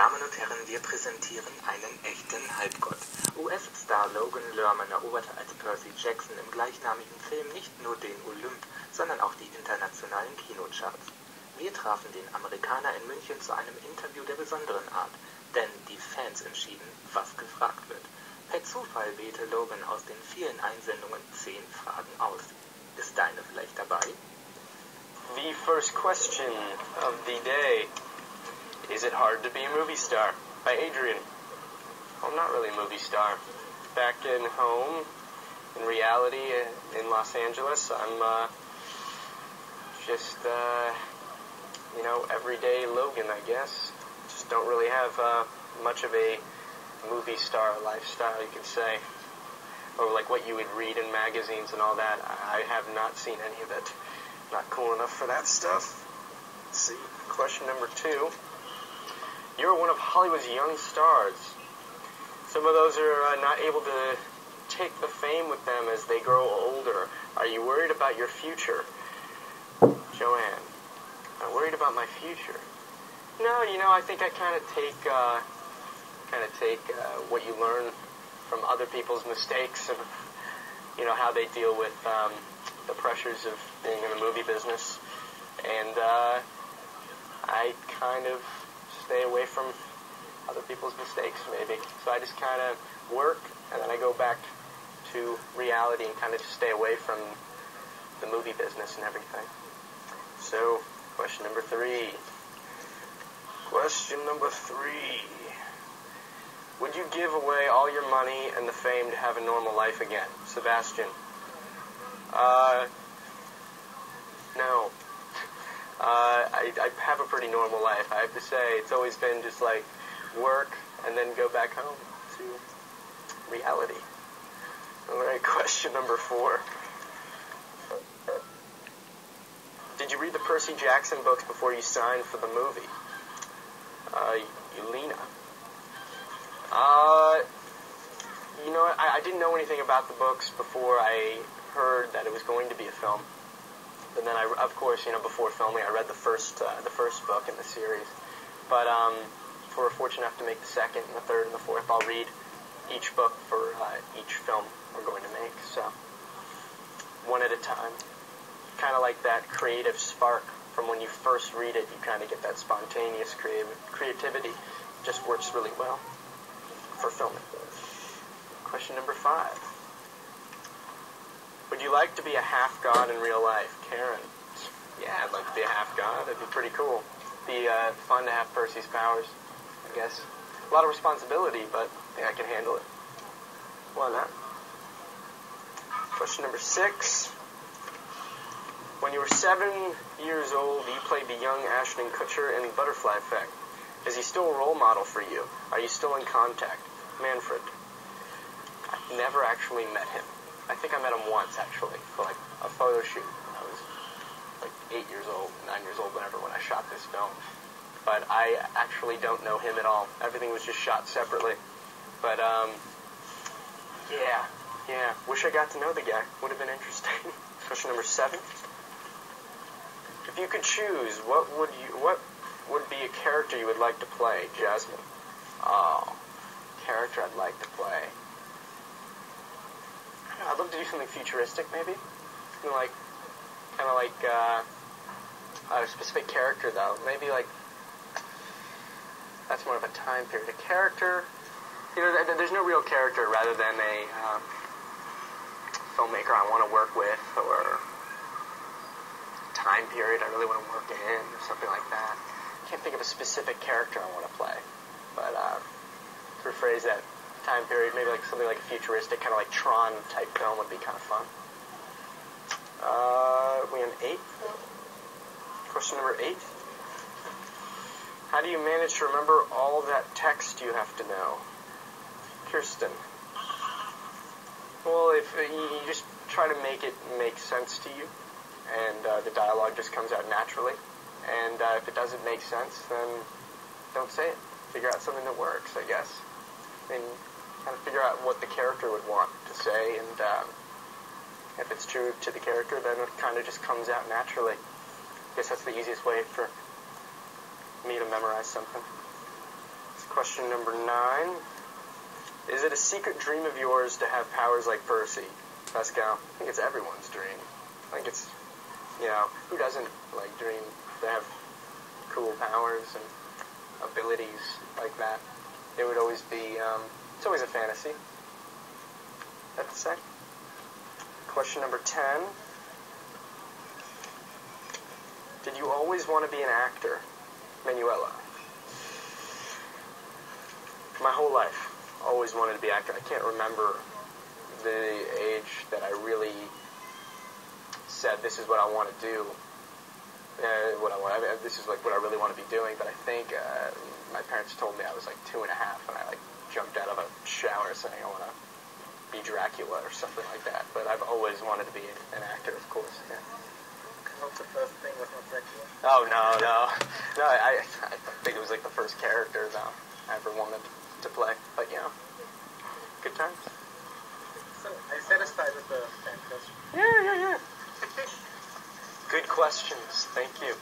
Damen und Herren, wir präsentieren einen echten Halbgott. US-Star Logan Lerman eroberte als Percy Jackson im gleichnamigen Film nicht nur den Olymp, sondern auch die internationalen Kinocharts. Wir trafen den Amerikaner in München zu einem Interview der besonderen Art, denn die Fans entschieden, was gefragt wird. Per Zufall wählte Logan aus den vielen Einsendungen 10 Fragen aus. Ist deine vielleicht dabei? The first question of the day. Is it hard to be a movie star? By Adrian. Well, I'm not really a movie star. Back in home, in reality, in Los Angeles, I'm just, everyday Logan, I guess. Just don't really have much of a movie star lifestyle, you could say. Or like what you would read in magazines and all that. I have not seen any of it. Not cool enough for that stuff. Let's see. Question number 2. You're one of Hollywood's young stars. Some of those are not able to take the fame with them as they grow older. Are you worried about your future? Joanne, I'm worried about my future. No, I think I kind of take what you learn from other people's mistakes and, how they deal with the pressures of being in the movie business. And I kind of stay away from other people's mistakes, maybe. So I just kind of work, and then I go back to reality and kind of just stay away from the movie business and everything. So, question number 3. Question number 3. Would you give away all your money and the fame to have a normal life again? Sebastian. No. I have a pretty normal life, I have to say. It's always been just like work and then go back home to reality. Alright, question number 4. Did you read the Percy Jackson books before you signed for the movie? Yelena. I didn't know anything about the books before I heard that it was going to be a film. And then of course, before filming, I read the first book in the series. But if we're fortunate enough to make the second and the third and the fourth, I'll read each book for each film we're going to make. So, one at a time. Kind of like that creative spark from when you first read it. You kind of get that spontaneous creativity. It just works really well for filming. Question number 5. Would you like to be a half-god in real life? Karen. Yeah, I'd like to be a half-god. That'd be pretty cool. Be fun to have Percy's powers, I guess. A lot of responsibility, but I think I can handle it. Why not? Question number 6. When you were 7 years old, you played the young Ashton Kutcher in Butterfly Effect. Is he still a role model for you? Are you still in contact? Manfred. I've never actually met him. I think I met him once, actually, for like a photo shoot when I was like 8 years old, 9 years old, when I shot this film. But I actually don't know him at all. Everything was just shot separately. But, yeah. Wish I got to know the guy. Would have been interesting. Question number 7. If you could choose, what would be a character you would like to play? Jasmine. Oh, character I'd like to play. I'd love to do something futuristic, maybe. Kind of like a specific character, though. Maybe like that's more of a time period. A character, there's no real character rather than a filmmaker I want to work with, or time period I really want to work in, or something like that. I can't think of a specific character I want to play, but to rephrase that. Time period, maybe like something like a futuristic, kind of like Tron type film would be kind of fun. We on 8? Question number 8. How do you manage to remember all that text you have to know? Kirsten. Well, if you just try to make it make sense to you, and the dialogue just comes out naturally, and if it doesn't make sense, then don't say it. Figure out something that works, I guess. And kind of figure out what the character would want to say, and if it's true to the character, then it kind of just comes out naturally. I guess that's the easiest way for me to memorize something. Question number 9. Is it a secret dream of yours to have powers like Percy? Pascal, I think it's everyone's dream. I think it's, who doesn't, dream to have cool powers and abilities like that? It would always be, it's always a fantasy. That's the second. Question number 10. Did you always want to be an actor? Manuela. My whole life, always wanted to be an actor. I can't remember the age that I really said, this is what I want to do. This is what I really want to be doing. But I think my parents told me I was 2.5 when I jumped out of a shower saying I want to be Dracula or something like that. But I've always wanted to be an actor, of course. Yeah. What's the first thing was not Dracula? Oh, no. I think it was the first character I ever wanted to play. But, good times. So, are you satisfied with the 10 questions? Yeah. Good questions. Thank you.